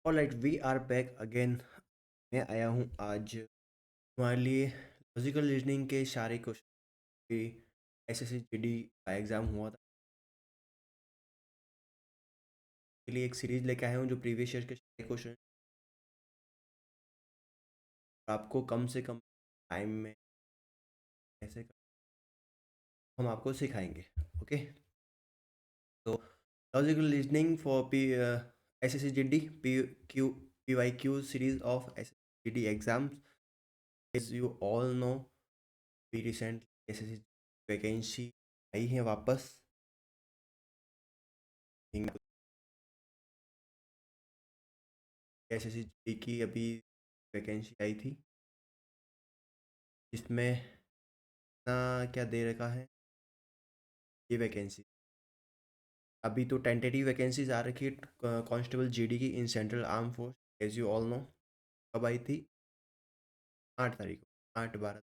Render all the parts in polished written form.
Alright, we are back again. मैं आया हूँ आज हमारे लिए लॉजिकल रीजनिंग के सारे क्वेश्चन। एसएससी जीडी का एग्ज़ाम हुआ था, के लिए एक सीरीज लेके आया हूँ जो प्रीवियस ईयर के सारे क्वेश्चन आपको कम से कम टाइम में कैसे हम आपको सिखाएंगे। ओके, तो logical reasoning for P SSC GD P Q P Y Q series of SSC GD exams. As you all know, we recent SSC vacancy आई है वापस। एसएससी जीडी की अभी वैकेंसी आई थी जिसमें ना क्या दे रखा है ये वैकेंसी। अभी तो टेंटेटिव वैकेंसीज आ रखी है कांस्टेबल जीडी की in central arm force. As you all know, कब आई थी? 8 तारीख को, 8/12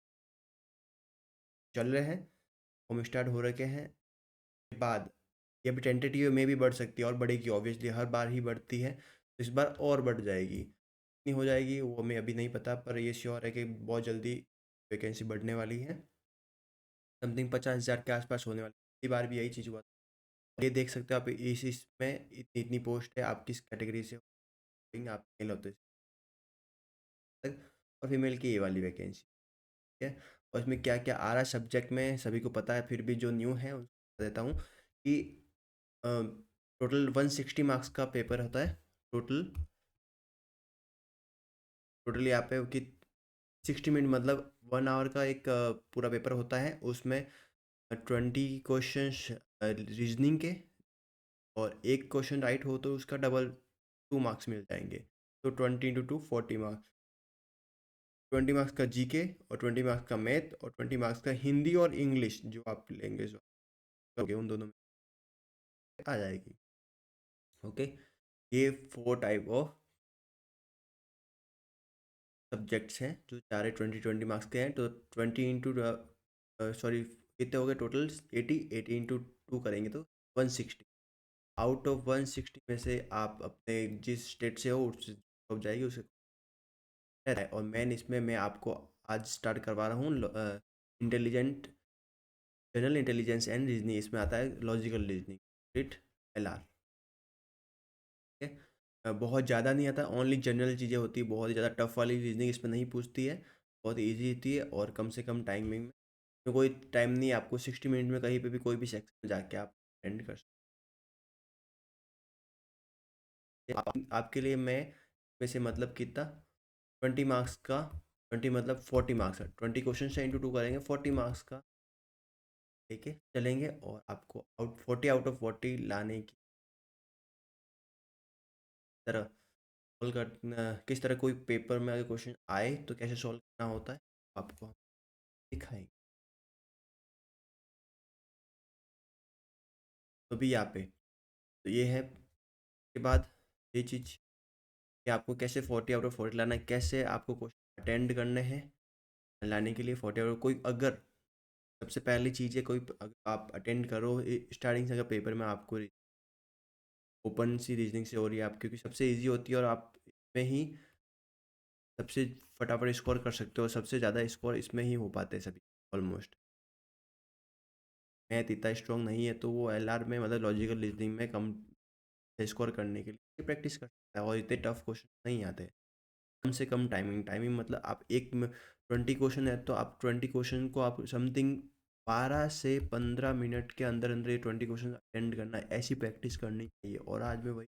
चल रहे हैं, फॉर्म स्टार्ट हो रखे हैं। के बाद ये भी टेंटेटिव में भी बढ़ सकती है और बढ़ेगी, ऑब्वियसली हर बार ही बढ़ती है, तो इस बार और बढ़ जाएगी। कितनी हो जाएगी वो हमें अभी नहीं पता, पर ये श्योर है कि बहुत जल्दी वैकेंसी बढ़ने वाली है। समथिंग 50,000 के आसपास होने वाली। पिछली बार भी यही चीज़ हुआ था। ये देख सकते हो आप, इस इसमें इतनी इतनी पोस्ट है, आप किस कैटेगरी से हो, आप मेल होते हैं और फीमेल की ये वाली वैकेंसी। ठीक है, और इसमें क्या क्या आ रहा है सब्जेक्ट में सभी को पता है, फिर भी जो न्यू है उसको बता देता हूँ कि टोटल 160 मार्क्स का पेपर होता है। टोटल टोटल यहाँ पे कि 60 मिनट मतलब 1 आवर का एक पूरा पेपर होता है। उसमें 20 क्वेश्चंस रीजनिंग के, और एक क्वेश्चन राइट हो तो उसका डबल 2 मार्क्स मिल जाएंगे। तो 20 × 2 40 मार्क्स। 20 मार्क्स का जीके और 20 मार्क्स का मैथ और 20 मार्क्स का हिंदी और इंग्लिश जो आप लेंगे, जो करोगे उन दोनों में आ जाएगी। ओके, ये 4 टाइप ऑफ सब्जेक्ट्स हैं जो सारे 20 20 मार्क्स के हैं। तो 20 इंटू सॉरी कितने हो गए टोटल? 80 80 × 2 करेंगे तो 160। आउट ऑफ 160 में से आप अपने जिस स्टेट से हो उससे जॉब जाएगी उसे है। और मेन इसमें मैं आपको आज स्टार्ट करवा रहा हूँ intelligent general intelligence and reasoning. इसमें आता है लॉजिकल रीजनिंग, रिट LR। ठीक है, बहुत ज़्यादा नहीं आता, ओनली जनरल चीज़ें होती है, बहुत ही ज़्यादा टफ वाली रीजनिंग इसमें नहीं पूछती है, बहुत ईजी होती है और कम से कम टाइमिंग में। तो कोई टाइम नहीं है, आपको 60 मिनट में कहीं पे भी कोई भी सेक्शन में जाके आप अटेंड कर सकते हैं। आपके लिए मैं वैसे मतलब कितना 20 मार्क्स का, 20 मतलब 40 मार्क्स है, 20 क्वेश्चन से इंटू 2 करेंगे, 40 मार्क्स का लेके चलेंगे। और आपको 40 आउट ऑफ 40 लाने की तरह सॉल्व करना, किस तरह कोई पेपर में अगर क्वेश्चन आए तो कैसे सॉल्व करना होता है आपको हम दिखाएंगे। तो भी यहाँ पे तो ये है के बाद ये चीज़ कि आपको कैसे 40 आउट ऑफ 40 लाना है, कैसे आपको क्वेश्चन अटेंड करने हैं। लाने के लिए 40 आउट कोई अगर सबसे पहली चीज़ है, कोई अगर आप अटेंड करो स्टार्टिंग से, अगर पेपर में आपको ओपन सी रीजनिंग से हो रही है आप, क्योंकि सबसे इजी होती है और आप इसमें ही सबसे फटाफट स्कोर कर सकते हो, सबसे ज़्यादा स्कोर इसमें ही हो पाते हैं सभी ऑलमोस्ट। मैथ इतना स्ट्रॉन्ग नहीं है तो वो LR में मतलब लॉजिकल रीजनिंग में कम स्कोर करने के लिए प्रैक्टिस कर सकता है, और इतने टफ क्वेश्चन नहीं आते। कम से कम टाइमिंग टाइमिंग मतलब आप 20 क्वेश्चन है तो आप 20 क्वेश्चन को आप समथिंग 12 से 15 मिनट के अंदर अंदर ये 20 क्वेश्चन अटेंड करना है, ऐसी प्रैक्टिस करनी चाहिए। और आज मैं वही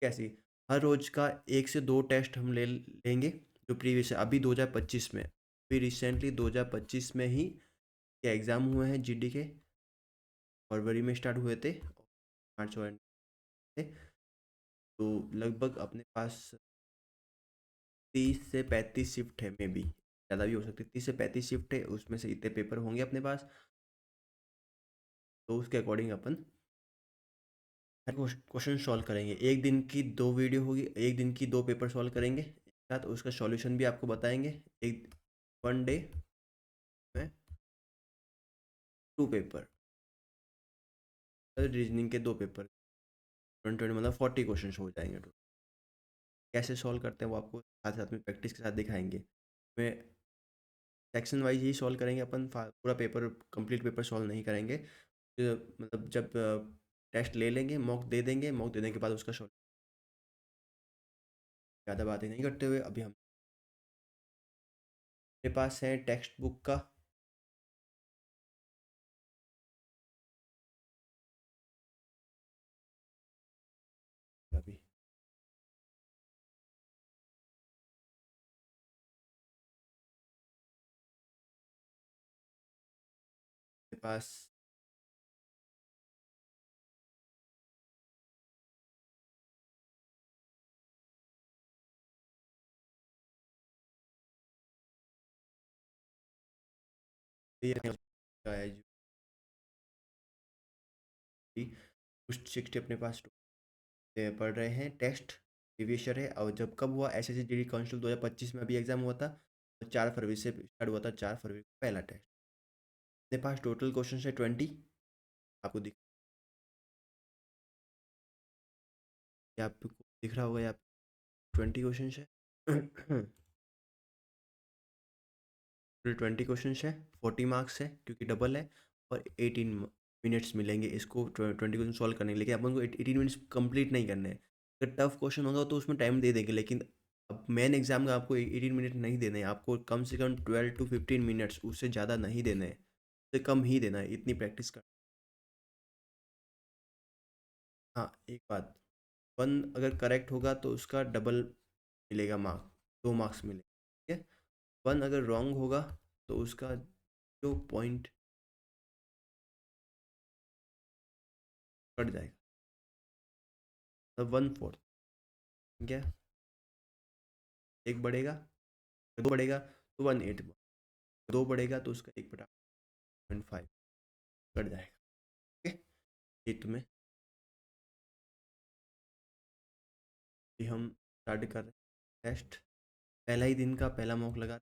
कैसी हर रोज का 1 से 2 टेस्ट हम ले लेंगे जो प्रीवियस है। अभी 2025 में, अभी रिसेंटली 2025 में ही ये एग्ज़ाम हुए हैं जीडी के, फरवरी में स्टार्ट हुए थे, मार्च और थे। तो लगभग अपने पास 30 से 35 शिफ्ट है, मे बी ज़्यादा भी हो सकती है। 30 से 35 शिफ्ट है, उसमें से इतने पेपर होंगे अपने पास, तो उसके अकॉर्डिंग अपन क्वेश्चन सॉल्व करेंगे। एक दिन की 2 वीडियो होगी, एक दिन की 2 पेपर सॉल्व करेंगे एक साथ, उसका सॉल्यूशन भी आपको बताएंगे। एक 1 डे में 2 पेपर, रीजनिंग के 2 पेपर, 20 20 मतलब 40 क्वेश्चन हो जाएंगे। कैसे सॉल्व करते हैं वो आपको साथ साथ में प्रैक्टिस के साथ दिखाएंगे। मैं सेक्शन वाइज ही सॉल्व करेंगे अपन, पूरा पेपर कंप्लीट पेपर सॉल्व नहीं करेंगे। मतलब जब टेस्ट ले लेंगे, मॉक दे देंगे, मॉक देने के बाद उसका सॉल्व, ज़्यादा बातें नहीं करते हुए अभी हम मेरे पास है टेक्स्ट बुक का अभी मेरे पास ये है जी, कुछ 60 अपने पास पढ़ रहे हैं टेस्ट प्रीवियस ईयर है। और जब कब हुआ, S S C G D constable 2025 में अभी एग्जाम हुआ था, तो 4 फरवरी से स्टार्ट हुआ था, 4 फरवरी को पहला टेस्ट। अपने पास टोटल क्वेश्चन है 20, आपको आपको दिख रहा होगा यहाँ पे 20 क्वेश्चन है। 20 क्वेश्चन है, 40 मार्क्स है क्योंकि डबल है, और 18 मिनट्स मिलेंगे इसको 20 क्वेश्चन सॉल्व करने के लिए। लेकिन अपन को 18 मिनट्स कंप्लीट नहीं करने हैं। अगर टफ क्वेश्चन होगा तो उसमें टाइम दे देंगे, लेकिन अब मेन एग्जाम का आपको 18 मिनट नहीं देने हैं, आपको कम से कम 12 to 15 मिनट्स, उससे ज़्यादा नहीं देने हैं, उससे कम ही देना है, इतनी प्रैक्टिस कर। हाँ, एक बात, वन अगर करेक्ट होगा तो उसका डबल मिलेगा मार्क, 2 मार्क्स मिलेंगे, ठीक है। वन अगर रॉन्ग होगा तो उसका जो पॉइंट कट जाएगा, मतलब 1/4, ठीक है। एक बढ़ेगा, दो बढ़ेगा तो 1/8, दो बढ़ेगा तो उसका 1/5 कट जाएगा, ठीक है। ये तुम्हें ये हम स्टार्ट कर रहे हैं टेस्ट, पहला ही दिन का पहला मॉक लगा।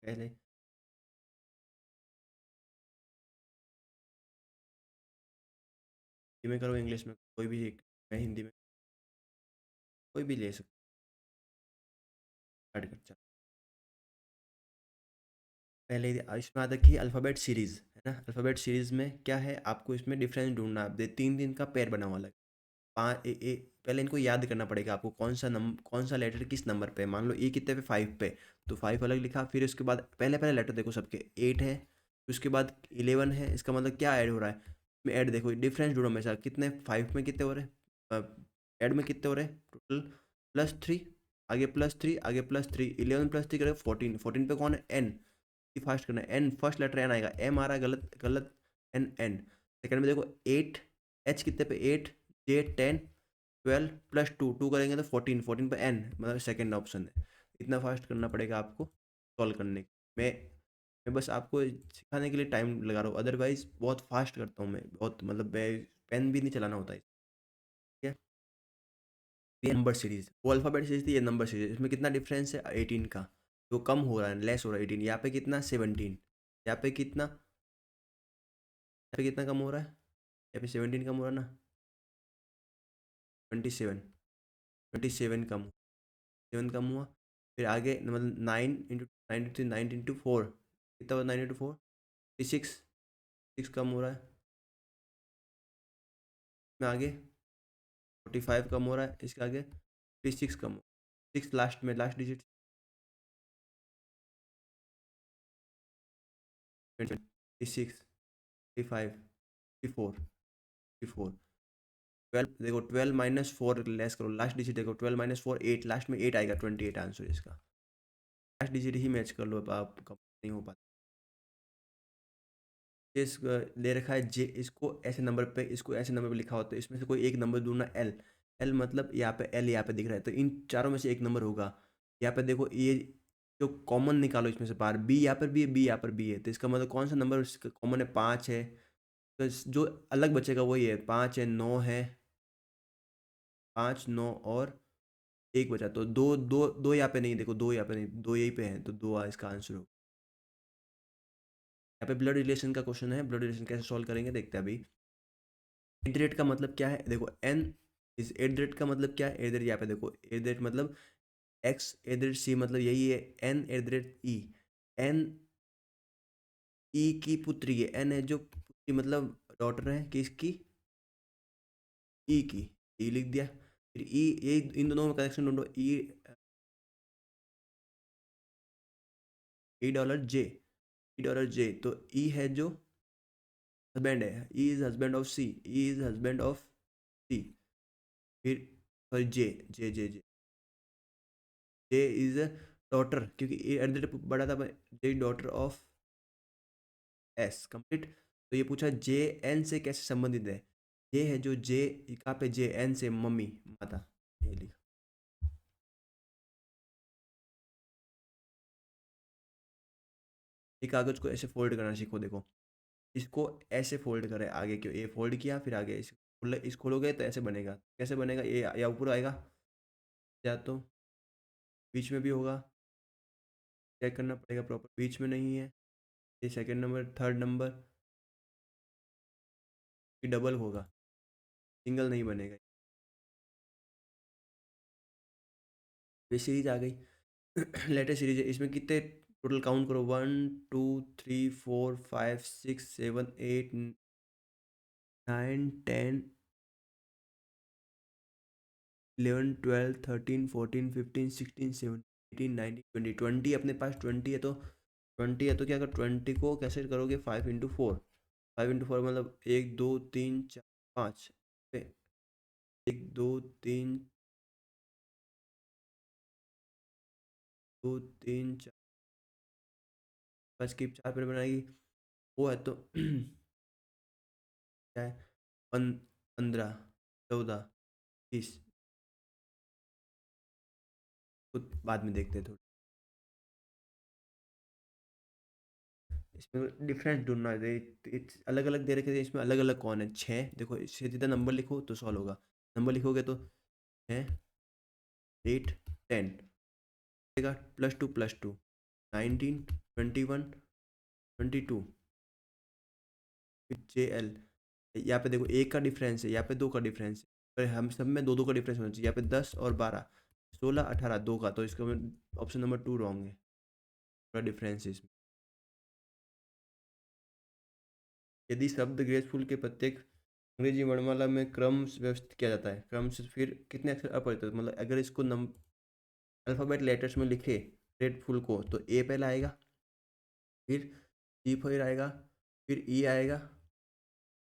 पहले हिंदी में करो, इंग्लिश में, कोई भी एक, मैं हिंदी में, कोई भी ले सकते, स्टार्ट कर चल। पहले इसमें याद रखिए अल्फ़ाबेट सीरीज़ है ना, अल्फ़ाबेट सीरीज़ में क्या है, आपको इसमें डिफरेंस ढूंढना है। आप 3 दिन का पेयर बना हुआ, पाँच पहले इनको याद करना पड़ेगा आपको, कौन सा लेटर किस नंबर पे है। मान लो ए कितने पे, 5 पे, तो 5 अलग लिखा। फिर उसके बाद पहले पहले लेटर देखो सबके, 8 है, फिर उसके बाद 11 है, इसका मतलब क्या ऐड हो रहा है, में ऐड देखो, डिफरेंस ढूंढो हमेशा, कितने 5 में कितने हो रहे हैं, ऐड में कितने हो रहे हैं टोटल, +3, आगे +3, आगे +3, 11 +3 करेगा 14, 14 पे कौन है, एन, फास्ट करना है, एन फर्स्ट लेटर एन आएगा, एम आ रहा है, गलत गलत, एन एन। सेकंड में देखो 8, एच कितने पे 8, जे 10, 12 +2, 2 करेंगे तो 14, 14 पे एन, मतलब सेकंड ऑप्शन है। इतना फास्ट करना पड़ेगा आपको सॉल्व करने के। मैं बस आपको सिखाने के लिए टाइम लगा रहा हूँ, अदरवाइज बहुत फास्ट करता हूँ मैं, बहुत मतलब पेन भी नहीं चलाना होता है, ठीक है। ये नंबर सीरीज, वो अल्फ़ाबेट सीरीज थी, ये नंबर सीरीज, इसमें कितना डिफरेंस है 18 का, तो कम हो रहा है, लेस हो रहा है 18, यहाँ पे कितना 17, यहाँ पे कितना, यहाँ पे कितना कम हो रहा है, यहाँ पे 17 कम हो रहा है ना, 27, 27 कम, 7 कम हुआ। फिर आगे मतलब 9 इंटू 4 कितना हुआ, 9 इंटू 4 6, 6 कम हो रहा है। इसमें आगे 45 कम हो रहा है, इसके आगे 56 कम हो, 6 लास्ट में, लास्ट डिजिट 26, 55, 54, 54, 12 देखो, 12 - 4 लेस करो, लास्ट डिजिट देखो, 12 - 4 8, लास्ट में 8 आएगा, 28 आंसर इसका, लास्ट डिजिट ही मैच कर लो, अब आप कम नहीं हो पाता। इस दे रखा है जे, इसको ऐसे नंबर पे, इसको ऐसे नंबर पे लिखा होता है, इसमें से कोई एक नंबर ढूंढना, एल, एल मतलब यहाँ पे एल, यहाँ पे दिख रहा है, तो इन चारों में से एक नंबर होगा। यहाँ पे देखो ये जो कॉमन निकालो इसमें से बाहर, बी यहाँ पर भी है, बी यहाँ पर भी है, तो इसका मतलब कौन सा नंबर कॉमन है, 5 है, तो जो अलग बचेगा वही है, 5 है, 9 है, 5 9 और एक बचा, तो दो दो दो यहाँ पे नहीं, देखो दो यहाँ पे नहीं, दो यहीं पे हैं, तो दो इसका आंसर हो। यहाँ पे ब्लड रिलेशन का क्वेश्चन है, ब्लड रिलेशन कैसे सॉल्व करेंगे देखते हैं अभी। एट द रेट का मतलब क्या है, देखो एन इस एट द रेट का मतलब क्या है, एट द रेट यहाँ पे देखो, एट द रेट मतलब X, at the rate C मतलब यही है, N at the rate E, N E की पुत्री है, एन है जो पुत्री मतलब डॉटर है किसकी, ई की, ई लिख दिया। फिर ई, ये इन दोनों में कनेक्शन ढूंढो, ई, ई डॉलर जे, तो ई है जो हस्बैंड है, E is husband of C, E is husband of C. फिर sorry J J is daughter, क्योंकि एट द रेट बड़ा था, J daughter of S, complete. तो ये पूछा जे एन से कैसे संबंधित है, जे है जो जे, कहाँ पे जे, एन से मम्मी, माता, ये लिखा। ये कागज को ऐसे फोल्ड करना सीखो, देखो इसको ऐसे फोल्ड करें, आगे क्यों ये फोल्ड किया, फिर आगे इस खोलोगे तो ऐसे बनेगा, कैसे बनेगा, ये या ऊपर आएगा, या तो बीच में भी होगा, चेक करना पड़ेगा प्रॉपर, बीच में नहीं है, ये सेकंड नंबर, थर्ड नंबर, ये डबल होगा, सिंगल नहीं बनेगा। ये सीरीज आ गई। लेटेस्ट सीरीज है, इसमें कितने टोटल काउंट करो, 1 2 3 4 5 6 7 8 9 10 11 12 13 14 15 16 17 18 19 20, 20 अपने पास 20 है, तो क्या, अगर 20 को कैसे करोगे, 5 इंटू 4, 5 इंटू 4 मतलब 1 2 3 4 5, 1 2 3 2 3 4 5 की 4 पेड़ बनाएगी, वो है तो क्या है, 15 14 20 कुछ बाद में देखते हैं थोड़ा। इसमें डिफरेंस ढूंढना है, अलग अलग दे रखे थे, इसमें अलग अलग कौन है, छः, देखो इससे सीधा नंबर लिखो तो सॉल्व होगा, नंबर लिखोगे तो 6 8 10, +2 19 21 22, फिर JL, यहाँ पे देखो एक का डिफरेंस है, यहाँ पे दो का डिफरेंस है, पर हम सब में दो दो का डिफरेंस होना चाहिए, यहाँ पे 10 और 12, 16 18 दो का, तो इसका ऑप्शन नंबर 2 रॉन्ग है, थोड़ा डिफरेंस है इसमें। यदि शब्द ग्रेसफुल के प्रत्येक अंग्रेजी वर्णमाला में क्रम से व्यवस्थित किया जाता है, क्रम से फिर कितने अक्षर अपरिवर्तित, मतलब अगर इसको अल्फ़ाबेट लेटर्स में लिखे ग्रेटफुल को, तो ए पहला आएगा, फिर सी फिर आएगा, फिर ई आएगा,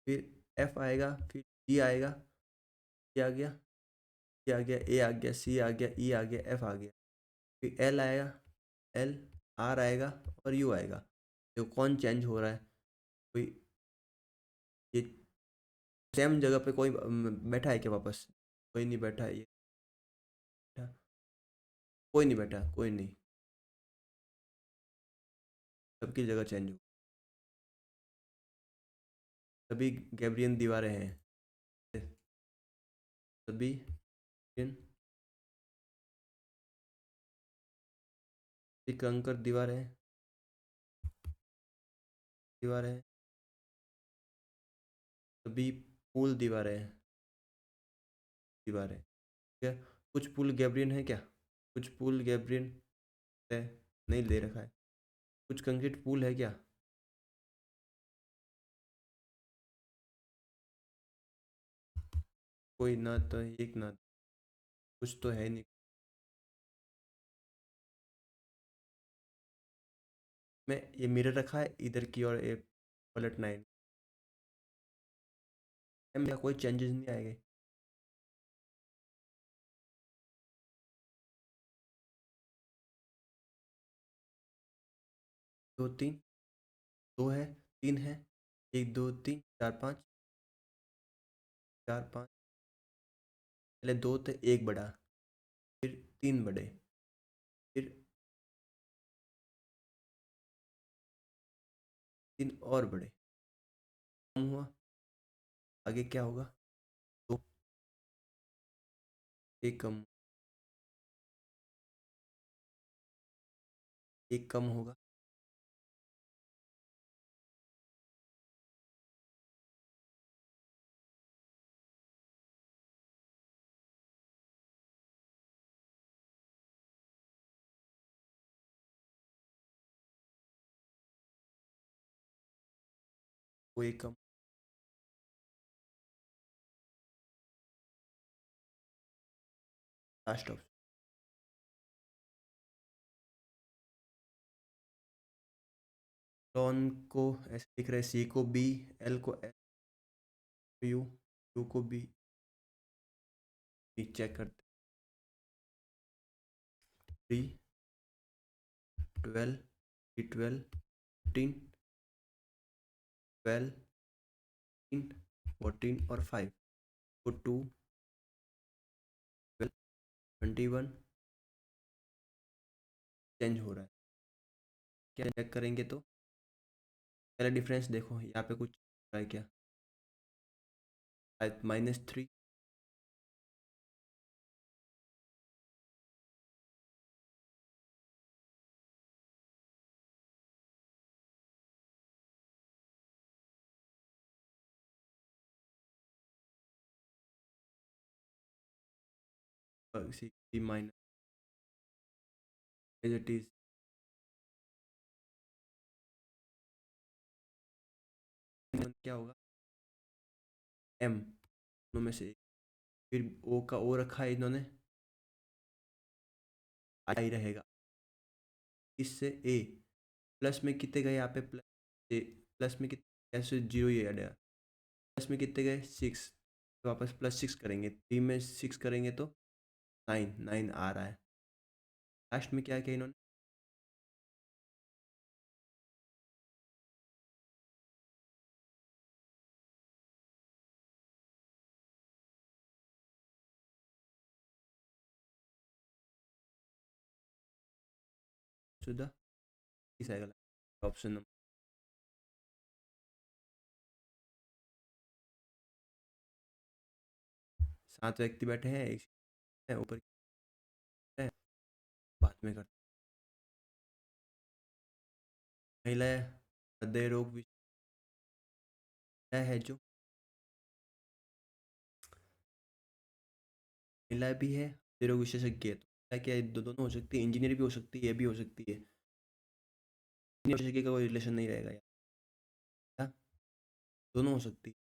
फिर एफ आएगा, फिर जी आएगा, ई आ गया, ई आ गया, ए आ गया, सी आ गया, ई आ गया, एफ आ गया, फिर एल आएगा, एल, आर आएगा और यू आएगा। तो कौन चेंज हो रहा है, कोई ये सेम जगह पे कोई बैठा है क्या वापस, कोई नहीं बैठा है, ये बैठा, कोई नहीं बैठा, कोई नहीं, सबकी जगह चेंज हो, सभी गैब्रियन दीवारें हैं, सभी कंकर दीवारें, दीवारें, सभी पुल दीवारें हैं, दीवारें, ठीक है। कुछ पुल गैब्रियन है क्या, कुछ पुल गैब्रियन है, नहीं दे रखा है, कुछ कंक्रीट पुल है क्या, कोई ना, तो एक ना, कुछ तो है नहीं, मैं ये मिरर रखा है इधर की और ये पलटना है, मेरा कोई चेंजेस नहीं आएंगे, 2 3, दो है, तीन है, 1 2 3 4 5, 4 5, पहले दो थे, एक बड़ा, फिर तीन बड़े, फिर तीन और बड़े, कम हुआ, आगे क्या होगा, दो, एक कम, एक कम होगा। वो एक कम। Last option. लॉन को ऐसे लिख रहे हैं, सी को बी, एल को एल, यू, यू को बी। चेक करते। 3, 12, 12, 15, 12, 14 और 5। तो 2, 12, 21 चेंज हो रहा है। क्या चेक करेंगे तो पहले डिफरेंस देखो, यहाँ पे कुछ है क्या? -3। सी माइनस एज इट इज। क्या होगा? एम दोनों में से एक। फिर ओ का ओ रखा है इन्होंने, आई रहेगा। इससे ए प्लस में कितने गए यहाँ पे? प्लस ए प्लस में कितने? ऐसे जीरो ही ऐड है। प्लस में कितने गए? 6। तो वापस +6 करेंगे, 3 में 6 करेंगे तो 9, 9 आ रहा है। लास्ट में क्या किया इन्होंने? सुधा इस आएगा ऑप्शन नंबर। 7 व्यक्ति बैठे हैं, एक है ऊपर है, बाद में करते। महिला हृदय रोग है जो महिला भी है, हृदय रोग विशेषज्ञ है, तो क्या क्या दोनों हो सकती है? इंजीनियर भी हो सकती है, ये भी हो सकती है। विशेषज्ञ का कोई रिलेशन नहीं रहेगा यार, दोनों हो सकती है।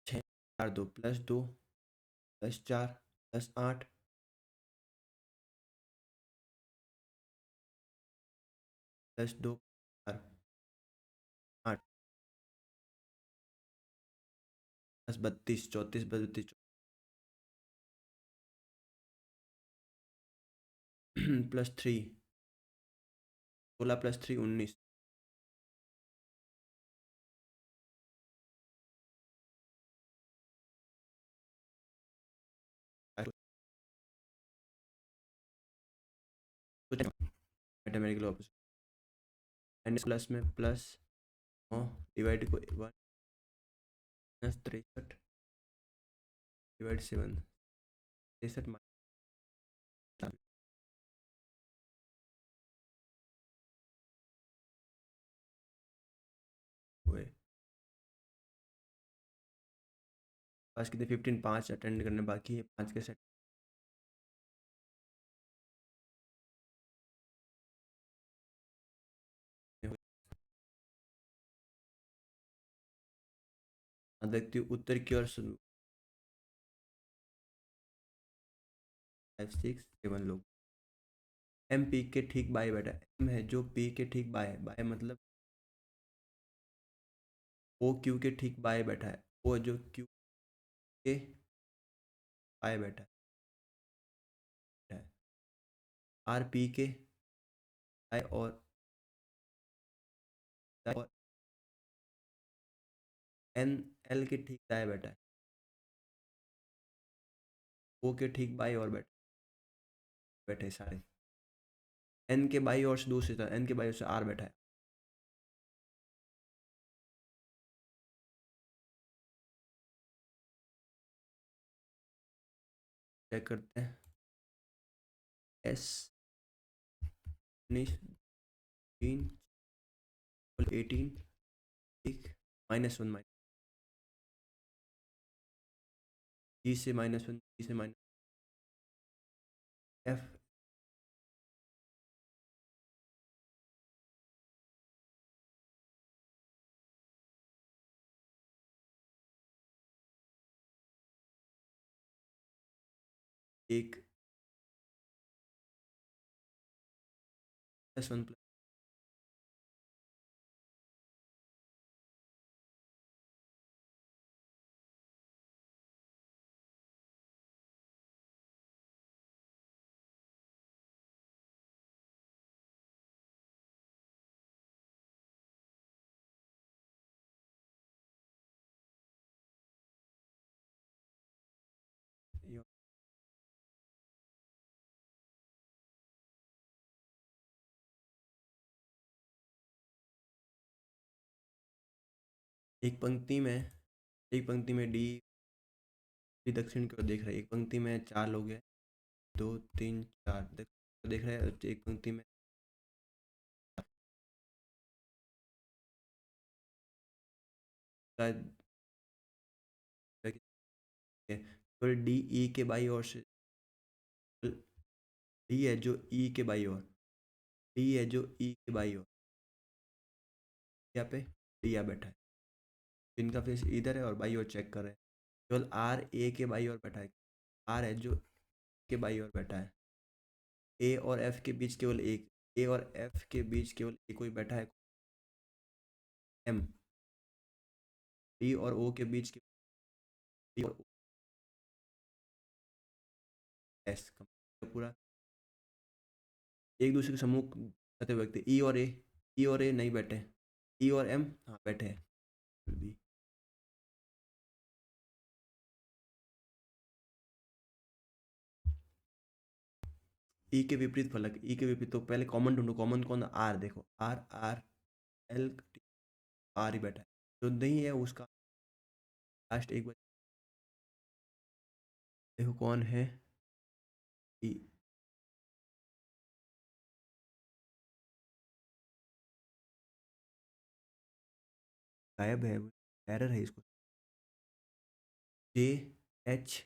6, 4, 2 +2 +4 +8 +2 4 8 +32 34 32 +3 16 +3 19। मैथमेटिकल ऑप्शन एंड प्लस में प्लस 9 डिवाइड को 1 -63 डिवाइड 7 63 हुए। पास कितने? 15, 5 अटेंड करने बाकी है, 5 के सेट में हुए। देखती हूँ उत्तर की ओर सुन। 5 6 7 लोग। एम पी के ठीक बाय बैठा है, एम है जो पी के ठीक बाय है, बाय मतलब ओ क्यू के ठीक बाय बैठा है, ओ जो क्यू के बाय बैठा है, आर पी के बाय और एन एल के ठीक दाएं बैठा है, ओ के ठीक बाई और बैठे सारे। एन के बाई और से दूसरी तरफ, एन के बाई और से आर बैठा है। चेक करते हैं। एस 19 3 18 एक -1 जी से -1 जी से माइनस एफ एक +1 एक पंक्ति में डी दक्षिण की ओर देख रहा है। एक पंक्ति में 4 लोग हैं, 2 3 4 दक्षिण की ओर देख रहे हैं। एक पंक्ति में शायद केवल डी ई के बाई ओर से, डी है जो ई के बाई ओर, डी है जो ई के बाई ओर, यहाँ पे डी यहाँ बैठा है, इनका फेस इधर है और बाई ओर चेक कर रहे हैं। केवल आर ए के बाई ओर बैठा है, आर है जो के बाई ओर बैठा है। ए और एफ के बीच केवल एक, ए और एफ के बीच केवल एक कोई बैठा है, एम। डी और ओ के बीच डी और एस पूरा एक दूसरे के सम्मुख रहते व्यक्ति। ई और ए नहीं बैठे, ई और एम हाँ बैठे हैं। बी ई के विपरीत फलक, ई के विपरीत तो पहले कॉमन ढूंढो। कॉमन कौन? आर। देखो आर, आर एल, आर ही बैठा है। जो नहीं है उसका लास्ट एक बार देखो कौन है। ई गायब है, एरर है इसको। जे एच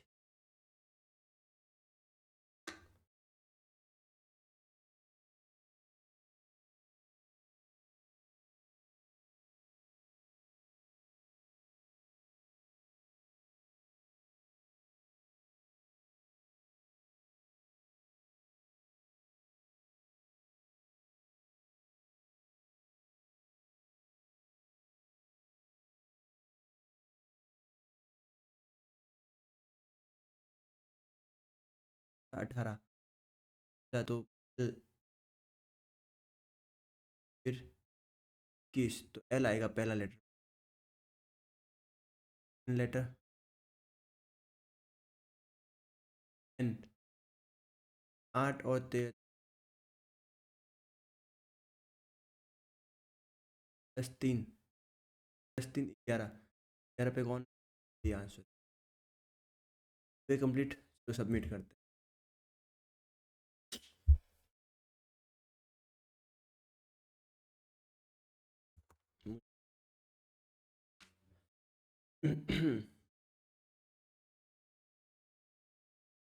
+18 तो फिर किस तो एल आएगा पहला लेटर, लेटर एन। 8 और 3 +3 11, 11 पे कौन? ये आंसर पे कंप्लीट। तो सबमिट करते हैं।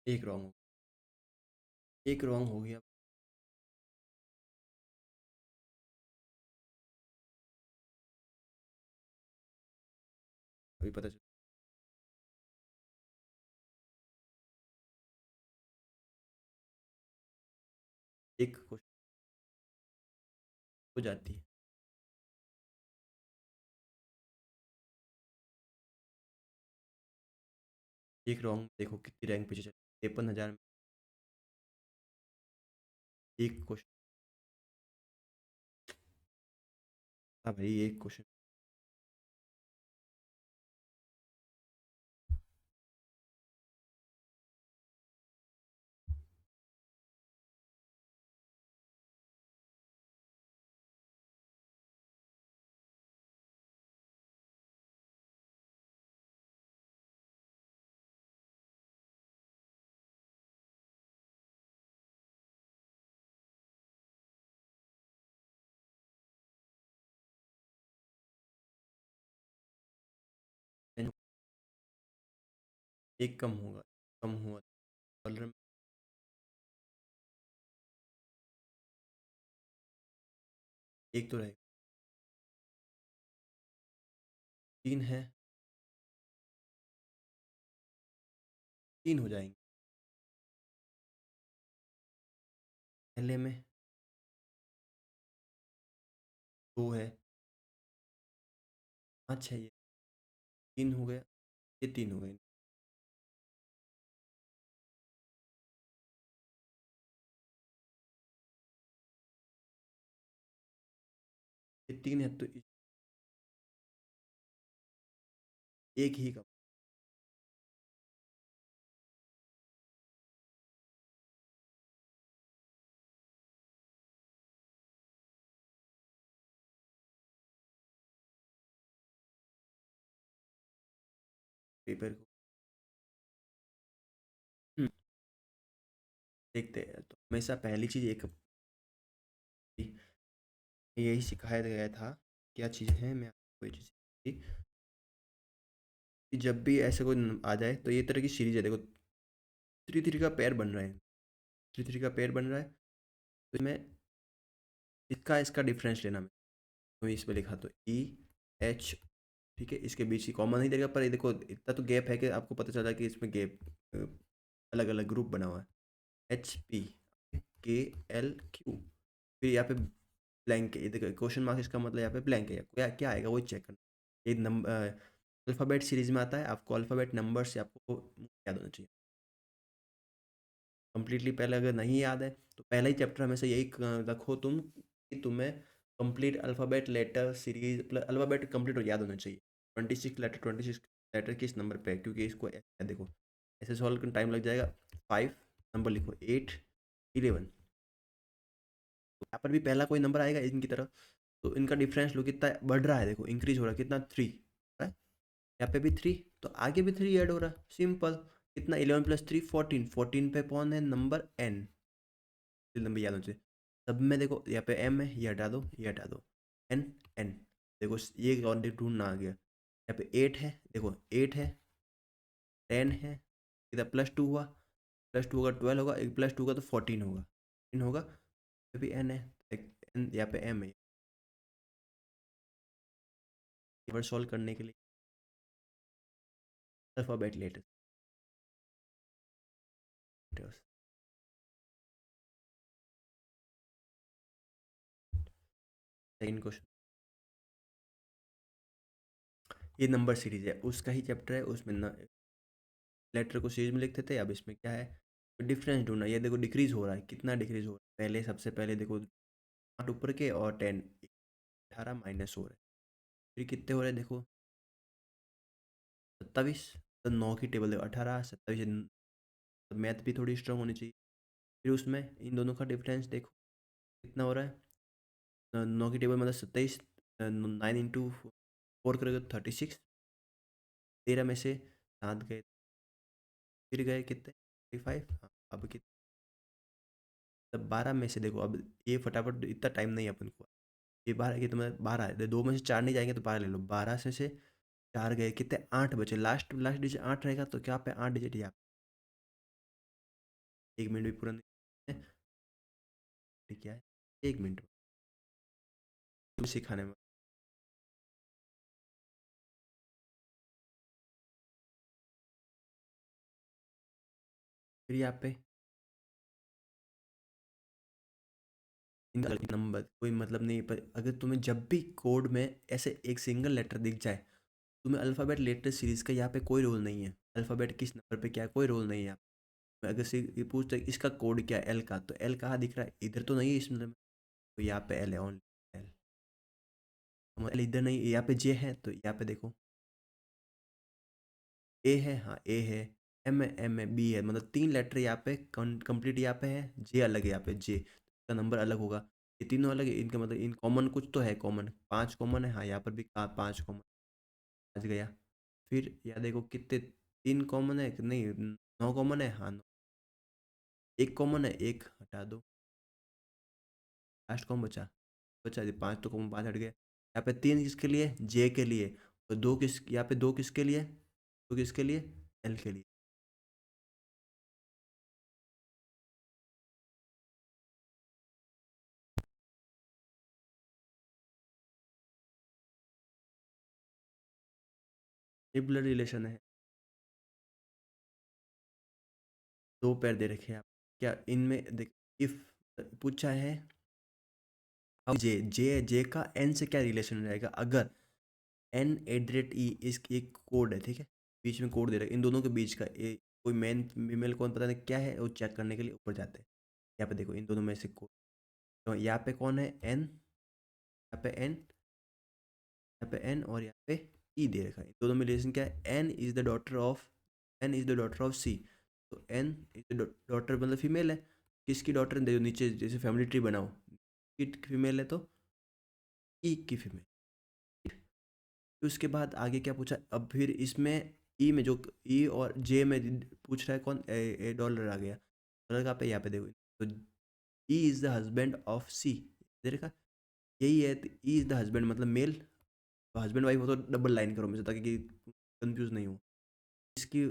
एक रॉन्ग हो, एक रॉन्ग हो गया। अभी पता चल एक क्वेश्चन हो जाती है। एक रॉन्ग देखो कितनी रैंक पीछे चले, 53,000 में एक क्वेश्चन। हाँ भाई एक क्वेश्चन। एक कम होगा, कम हुआ कलर में। एक तो रहेगा, 3 है, 3 हो जाएँगे। पहले में 2 है, 5 है, ये 3 हो गया, ये 3 हो गए। ये 3 है तो एक ही कम। पेपर को हुँ, देखते हैं तो हमेशा पहली चीज़ एक यही सिखाया गया था। क्या चीज़ है, मैं आपको कोई चीज़ थी कि जब भी ऐसे कोई आ जाए तो ये तरह की सीरीज है, देखो थ्री थ्री का पेयर बन रहा है, थ्री थ्री का पेयर बन रहा है, तो इसमें इसका इसका डिफरेंस लेना। मैं तो इसमें लिखा तो ई एच, ठीक है, इसके बीच की कॉमन नहीं देगा, पर ये देखो इतना तो गैप है कि आपको पता चला कि इसमें गैप अलग अलग ग्रुप बना हुआ है। एच पी के एल क्यू, फिर यहाँ पे ब्लैंक है, ये देखो क्वेश्चन मार्क, इसका मतलब यहाँ पे ब्लैंक है, क्या क्या आएगा वही चेक करना। ये नंबर अल्फ़ाबेट सीरीज में आता है, आपको अल्फ़ाबेट नंबर से आपको याद होना चाहिए कंप्लीटली। पहले अगर नहीं याद है तो पहला ही चैप्टर हमेशा यही रखो तुम कि तुम्हें complete alphabet letter series plus alphabet complete याद होना चाहिए। 26 लेटर, 26 लेटर किस नंबर पे है, क्योंकि इसको देखो ऐसे सॉल्व करने टाइम लग जाएगा। 5 नंबर लिखो, 8, 11, यहाँ पर भी पहला कोई नंबर आएगा इनकी तरफ, तो इनका डिफरेंस लो कितना बढ़ रहा है, देखो इंक्रीज हो रहा है कितना, 3 है, यहाँ पे भी 3, तो आगे भी 3 ऐड हो रहा है, सिंपल। कितना, 11 प्लस 3 14, 14 पे कौन है नंबर n, नंबर याद होना चाहिए। सब में देखो यहाँ पे m है, ये हटा दो, ये हटा दो, n n, देखो ये कौन ढूंढना आ गया, यहाँ पे 8 है, देखो 8 है, 10 है, इधर प्लस 2 हुआ, प्लस 2 होगा 12 होगा, एक प्लस 2 होगा तो 14 होगा, 14 होगा, यहाँ पे n है, यहाँ पे m है। ये सॉल्व करने के लिए अल्फ़ाबेट लेटर्स, सेकंड क्वेश्चन, ये नंबर सीरीज है, उसका ही चैप्टर है, उसमें ना लेटर को सीरीज में लिखते थे, अब इसमें क्या है, डिफरेंस ढूंढना। ये देखो डिक्रीज हो रहा है, कितना डिक्रीज हो रहा है, पहले सबसे पहले देखो 8 ऊपर के और 10, 18 माइनस हो रहे हैं, फिर कितने हो रहे हैं देखो 27, तो 9 की टेबल देखो 18 27, मैथ भी थोड़ी स्ट्रांग होनी चाहिए। फिर उसमें इन दोनों का डिफरेंस देखो कितना हो रहा है, 9 की टेबल मतलब 27, 9 इंटू 4 करोगे तो 36, 13 में से 7 गए, फिर गए कितने 35, हाँ अब कितने, तब 12 में से देखो, अब ये फटाफट इतना टाइम नहीं है अपन को, ये 12 की तुम्हें 12 है, 2 में से 4 नहीं जाएंगे तो 12 ले लो, 12 से 4 गए कितने, 8 बचे, लास्ट लास्ट डिजिट 8 रहेगा, तो क्या पे 8 डिजिट यहाँ, 1 मिनट भी पूरा नहीं है, ठीक है, 1 मिनट सिखाने में। फिर यहाँ पे इनका नंबर कोई मतलब नहीं, पर अगर तुम्हें जब भी कोड में ऐसे एक सिंगल लेटर दिख जाए, तुम्हें अल्फ़ाबेट लेटर सीरीज़ का यहाँ पे कोई रोल नहीं है, अल्फ़ाबेट किस नंबर पे क्या है कोई रोल नहीं है यहाँ पे। अगर से ये पूछता है इसका कोड क्या है एल का, तो एल कहाँ दिख रहा है, इधर तो नहीं है इस नंबर में, तो यहाँ पे एल है, ओनली एल, एल इधर नहीं, यहाँ पे जे है, तो यहाँ पे देखो ए है, हाँ ए है, एम है बी है, मतलब 3 लेटर यहाँ पे कंप्लीट यहाँ पे है, जे अलग है यहाँ पे, जे का नंबर अलग होगा, ये तीनों अलग है, इनका मतलब इन कॉमन कुछ तो है, कॉमन 5 कॉमन है, हाँ यहाँ पर भी 5 कॉमन, 5 गया। फिर यहाँ देखो कितने, 3 कॉमन है कि नहीं, 9 कॉमन है, हाँ 9, एक कॉमन है, एक हटा दो, लास्ट कौन बचा, बचा 5 तो कॉमन, 5 हट गया, यहाँ पे 3 किसके लिए, जे के लिए, और 2 किस, यहाँ पे 2 किसके लिए, 2 किसके लिए, एल के लिए, ये ब्लड रिलेशन है। दो पैर दे रखे हैं आप, क्या इनमें देख, इफ पूछा है अब जे जे जे का एन से क्या रिलेशन रहेगा, अगर एन एट द रेट ई इस एक कोड है, ठीक है, बीच में कोड दे रहा है इन दोनों के बीच का, कोई मैन फीमेल कौन पता नहीं क्या है, वो चेक करने के लिए ऊपर जाते हैं। यहाँ पे देखो इन दोनों में से कोड, तो यहाँ पे कौन है एन, यहाँ पे एन, यहाँ पे एन और यहाँ पे ई दे रखा है। दोनों में रिलेशन क्या है, N is the daughter of, N is the daughter of C, तो एन इज द डॉटर मतलब फीमेल है, किसकी डॉटर, देखो नीचे जैसे फैमिली ट्री बनाओ, की फीमेल है तो ई की फीमेल। फिर उसके बाद आगे क्या पूछा, अब फिर इसमें ई में जो ई और जे में पूछ रहा है कौन, ए डॉलर आ गया, डॉलर कहाँ पे, यहाँ पे देखो, तो E is the husband of C, देखा, यही है, ई इज द हस्बैंड मतलब मेल, तो हस्बैंड वाइफ हो तो डबल लाइन करो मुझे, ताकि कंफ्यूज नहीं हो। इसकी,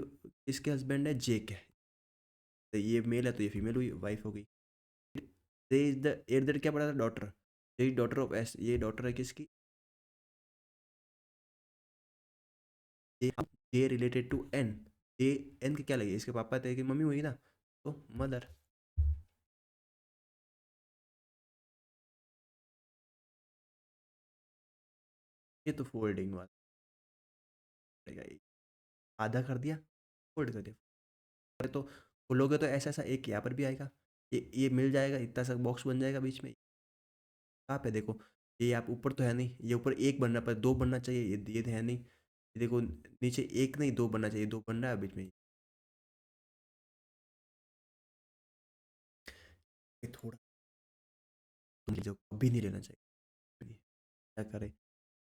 इसके हस्बैंड है जे के, तो ये मेल है तो ये फीमेल हुई, वाइफ हो गई। जे इज द एट क्या पढ़ा था, डॉटर, ये डॉटर ऑफ एस, ये डॉटर है किसकी, J related to N, J N के क्या लगे, इसके पापा थे कि मम्मी हुई ना, तो मदर। ये तो फोल्डिंग वाला पड़ेगा, ये आधा कर दिया, फोल्ड कर दिया, अरे तो खोलोगे तो ऐसा ऐसा एक यहाँ पर भी आएगा, ये मिल जाएगा, इतना सा बॉक्स बन जाएगा बीच में। कहाँ पे देखो, ये आप ऊपर तो है नहीं, ये ऊपर एक बनना पर दो बनना चाहिए, ये है नहीं, ये देखो नीचे एक नहीं दो बनना चाहिए, दो बन रहा है बीच में, ये थोड़ा जो कभी नहीं लेना चाहिए, क्या करे,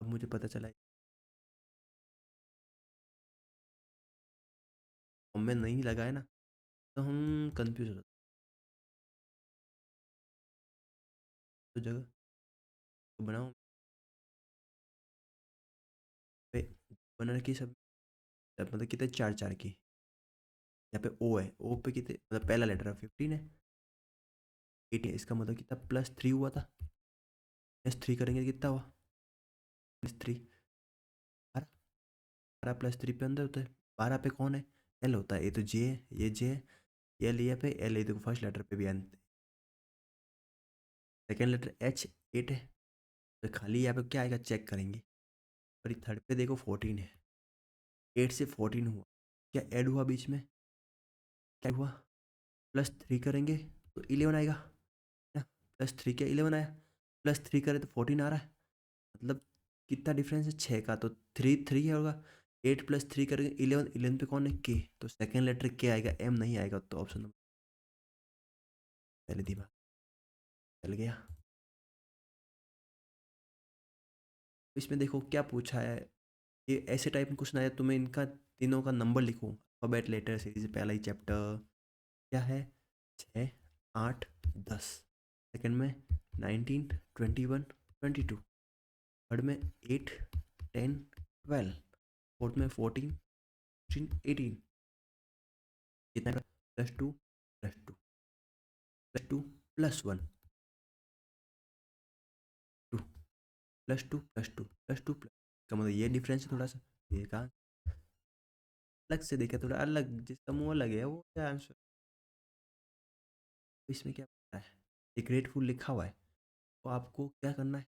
अब मुझे पता चला में नहीं लगा है ना, तो हम कंफ्यूज हो जाते तो जगह तो बनाओ पे, बना रखी सब, मतलब कितने चार चार की, यहाँ पे ओ है, ओ पे कितने मतलब पहला लेटर है 15 है, 8 है, इसका मतलब कितना +3 हुआ था, +3 करेंगे तो कितना हुआ, +3, 12, 12 +3 पे अंदर होता है, 12 पे कौन है, एल होता है, ये तो जे है, ये जे है, एल ये पे एल, ये देखो फर्स्ट लेटर पे भी एन, सेकेंड लेटर एच, 8 है, तो खाली यहाँ पे क्या आएगा चेक करेंगे, और थर्ड पे देखो 14 है, 8 से 14 हुआ, क्या ऐड हुआ बीच में, क्या हुआ, +3 करेंगे तो 11 आएगा ना, +3 क्या 11 आया, +3 करे तो 14 आ रहा है, मतलब कितना डिफरेंस है 6 का, तो 3 3 होगा, 8 + 3 करेंगे 11, 11 पे कौन है के, तो सेकेंड लेटर के आएगा, एम नहीं आएगा, तो ऑप्शन नंबर पहले दिमाग चल गया। इसमें देखो क्या पूछा है, ये ऐसे टाइप में क्वेश्चन आया, तुम्हें इनका तीनों का नंबर लिखो, अल्फाबेट लेटर सीरीज पहला ही चैप्टर क्या है, 6 8 10, सेकंड में 19 21 22, थर्ड में 8 10 12, फोर्थ में 14 16 18, कितना, +2 +2 +2 +1 2 +2 +2 +2 का मतलब ये डिफरेंस है थोड़ा सा, ये कहा अलग से देखा, थोड़ा अलग, जिसका मुंह अलग है वो क्या आंसर, इसमें क्या पता है, एक ग्रेटफुल लिखा हुआ है, तो आपको क्या करना है,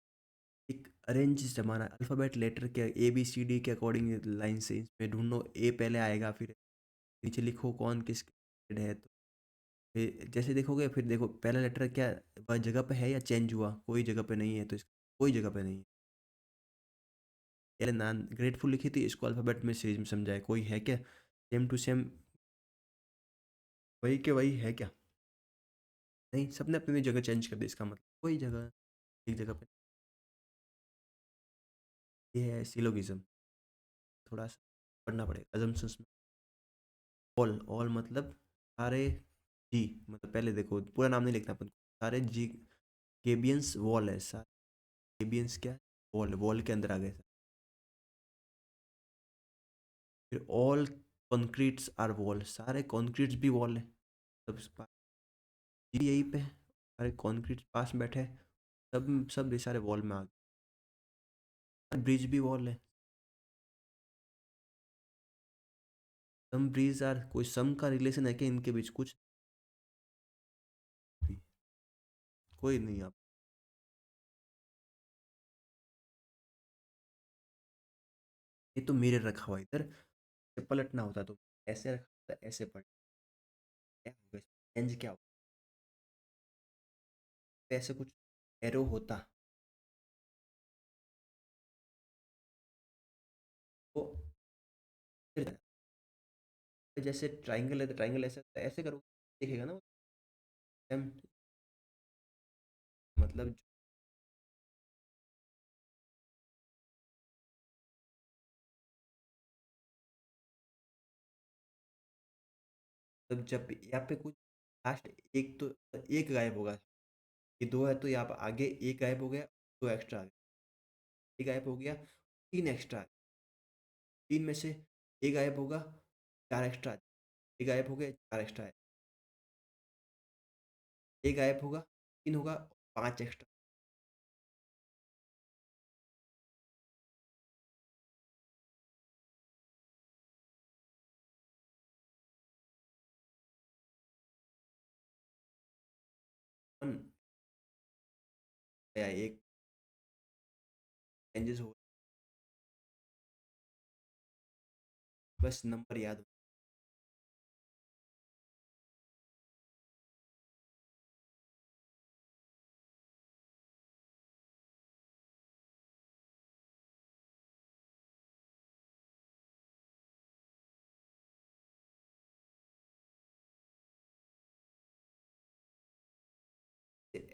एक अरेंज जमाना अल्फ़ाबेट लेटर के ABCD के अकॉर्डिंग लाइन से इसमें ढूंढो, ए पहले आएगा, फिर नीचे लिखो कौन किस है, तो फिर जैसे देखोगे, फिर देखो पहला लेटर क्या वह जगह पे है या चेंज हुआ, कोई जगह पे नहीं है, तो कोई जगह पे नहीं है, पहले नान ग्रेटफुल लिखी थी, इसको अल्फ़ाबेट में सीरीज में समझाए, कोई है क्या सेम टू सेम वही के वही है क्या, नहीं, सबने अपनी अपनी जगह चेंज कर दी, इसका मतलब कोई जगह एक जगह पे, ये है सिलोगिज्म, थोड़ा सा पढ़ना पड़ेगा assumptions में, ऑल ऑल मतलब सारे जी, मतलब पहले देखो पूरा नाम नहीं लिखना अपन को, सारे जी, केबियंस वॉल है, सारे केबियंस क्या, वॉल, वॉल के अंदर आ गए, फिर ऑल कंक्रीट्स आर वॉल, सारे कंक्रीट्स भी वॉल है, सब यहीं पे सारे कंक्रीट पास में बैठे हैं, सब सब ये सारे वॉल में आ गए, ब्रिज भी वॉल है, सम ब्रीज आर कोई सम का रिलेशन है क्या इनके बीच कुछ भी? कोई नहीं आप। ये तो मेरे रखा हुआ है इधर से पलटना होता तो ऐसे रखा होता ऐसे पलट क्या होगा चेंज क्या होगा ऐसे कुछ एरो होता वो फिर जैसे ट्राइंगल है तो ट्राइंगल ऐसे ऐसे करो दिखेगा ना वो एम मतलब जब जब यहाँ पे कुछ लास्ट एक तो एक गायब होगा ये दो है तो यहाँ पर आगे एक गायब हो गया दो एक्स्ट्रा आ गया एक गायब हो गया तीन एक्स्ट्रा तीन में से एक गायब होगा चार एक्स्ट्रा एक गायब हो गया चार एक्स्ट्रा है एक गायब होगा तीन होगा पांच एक्स्ट्रा वन या एक चेंजेस हो बस नंबर याद हो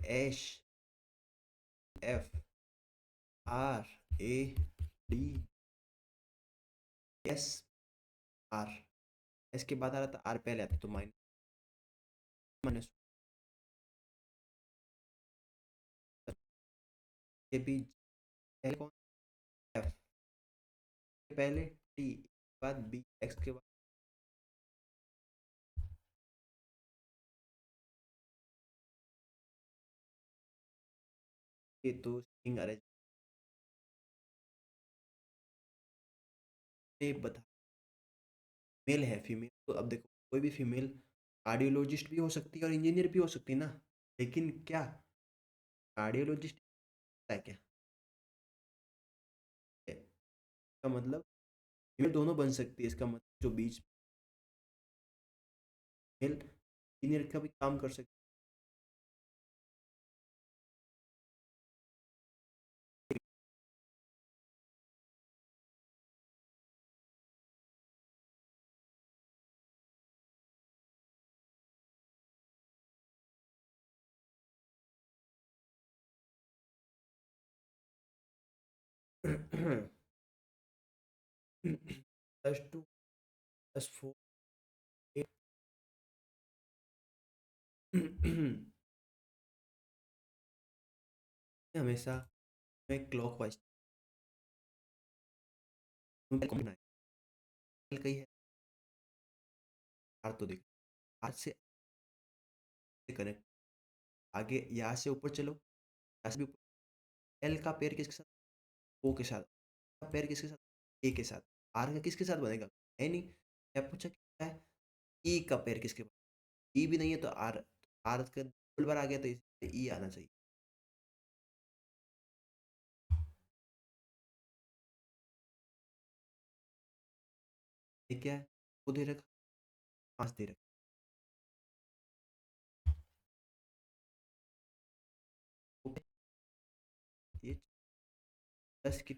S F R A D S R S के बाद आ रहा था आर पहले आता तो माइनस माइनस के बीच पहले कौन एफ पहले टी बाद बी एक्स के बाद ये तो स्ट्रिंग अरेंज में बता मेल है फीमेल तो अब देखो कोई भी फीमेल कार्डियोलॉजिस्ट भी हो सकती है और इंजीनियर भी हो सकती है ना लेकिन क्या कार्डियोलॉजिस्ट है क्या इसका मतलब फीमेल दोनों बन सकती है इसका मतलब जो बीच मेल इंजीनियर का भी काम कर सकती है प्लस टू प्लस फोर हमेशा में क्लॉक वाइज कही है आर तो देख आर से कनेक्ट आगे यहाँ से ऊपर चलो यहाँ से भी एल का पेयर किसके साथ ओ के साथ का पेयर किसके साथ ए के साथ आर का किसके साथ बनेगा है नहीं क्या पूछा क्या है ई का पेयर किसके पास ई भी नहीं है तो आर आर का डबल बार आ गया तो ई आना चाहिए ये क्या है वो दे रखा पांच दे रखा ओके ये 10 की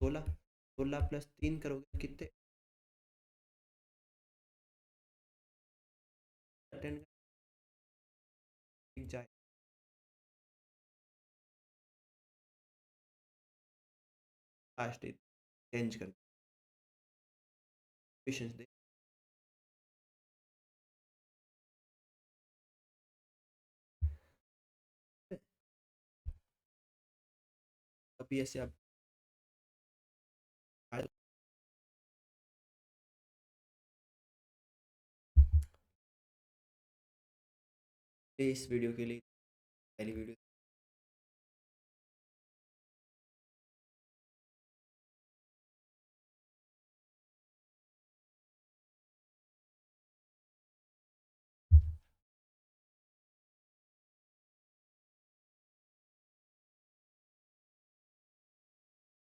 16 16 प्लस 3 करोगे कितने अटेंड जाए लास्ट चेंज कर पेशेंस दे अभी ऐसे आप इस वीडियो के लिए पहली वीडियो